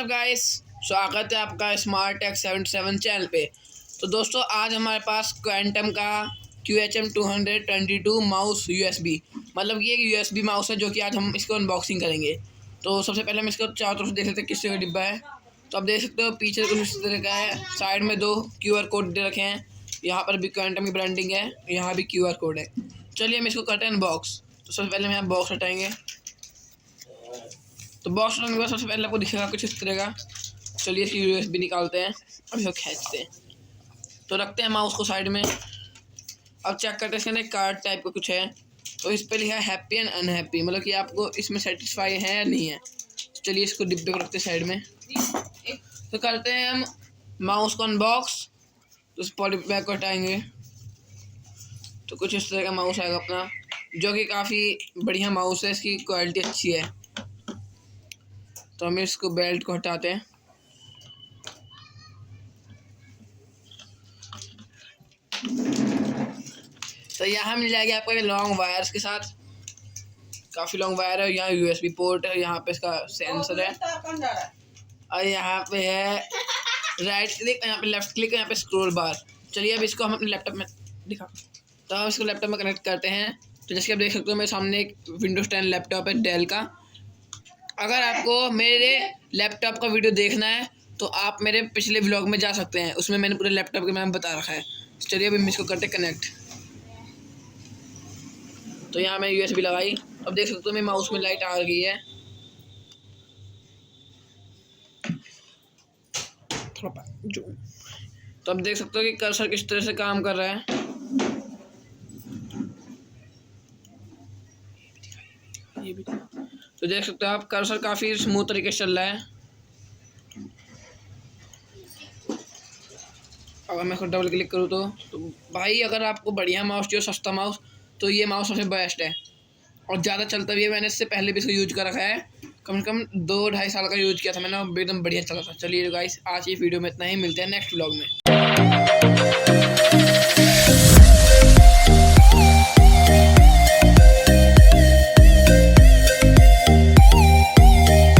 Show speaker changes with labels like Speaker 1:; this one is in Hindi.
Speaker 1: व्हाट्सअप गाइस, स्वागत है आपका स्मार्ट टेक 77 चैनल पे। तो दोस्तों आज हमारे पास क्वांटम का QHM222 माउस USB, मतलब ये USB माउस है जो कि आज हम इसको अनबॉक्सिंग करेंगे। तो सबसे पहले हम इसको चारों तरफ देख लेते हैं किस तरह का डिब्बा है। तो आप देख सकते हो पीछे कुछ इस तरह का है, साइड में 2 QR कोड दे रखे हैं। यहाँ पर भी क्वांटम की ब्रांडिंग है, यहाँ भी QR कोड है। चलिए हम इसको करते हैं अनबॉक्स। तो सबसे पहले हम यहाँ बॉक्स हटाएंगे। तो बॉक्स हटाने के बाद सबसे पहले आपको दिखेगा कुछ इस तरह का। चलिए इसकी USB निकालते हैं और इसको खींचते हैं। तो रखते हैं माउस को साइड में। अब चेक करते हैं इसके अंदर कार्ड टाइप का कुछ है। तो इस पर लिखा है हैप्पी एंड अनहैप्पी, मतलब कि आपको इसमें सेटिस्फाई है या नहीं है। तो चलिए इसको डिब्बे को रखते हैं साइड में। तो करते हैं हम माउस को अनबॉक्स। तो उस पॉली बैग को हटाएंगे तो कुछ इस तरह का माउस आएगा अपना, जो कि काफ़ी बढ़िया माउस है, इसकी क्वालिटी अच्छी है। तो हम इसको बेल्ट को हटाते हैं। तो यहाँ मिल जाएगी आपको लॉन्ग वायर्स के साथ, काफ़ी लॉन्ग वायर है। यहाँ USB पोर्ट है, यहाँ पे इसका सेंसर है और यहाँ पे है राइट क्लिक, यहाँ पे लेफ्ट क्लिक, यहाँ पे स्क्रॉल बार। चलिए अब इसको हम अपने लैपटॉप में दिखा, तो हम इसको लैपटॉप में कनेक्ट करते हैं। तो जैसे कि आप देख सकते हो मेरे सामने एक Windows 10 लैपटॉप है डेल का। अगर आपको मेरे लैपटॉप का वीडियो देखना है तो आप मेरे पिछले व्लॉग में जा सकते हैं, उसमें मैंने पूरे लैपटॉप के नाम बता रखा है। चलिए अभी हम इसको करते कनेक्ट। तो यहाँ मैं USB लगाई। अब देख सकते हो मेरे माउस में लाइट आ गई है। तो अब देख सकते हो कि कर्सर किस तरह से काम कर रहा है। ये भी तो देख सकते हो आप, कर्सर काफ़ी स्मूथ तरीके से चल रहा है। अगर मैं खुद डबल क्लिक करूँ तो भाई अगर आपको बढ़िया माउस चाहिए, सस्ता माउस, तो ये माउस सबसे बेस्ट है और ज़्यादा चलता भी है। मैंने इससे पहले भी इसको यूज कर रखा है, कम से कम 2-2.5 साल का यूज किया था मैंने, एकदम बढ़िया चला था। चलिए गाइस आज ये वीडियो में इतना ही, मिलते हैं नेक्स्ट व्लॉग में।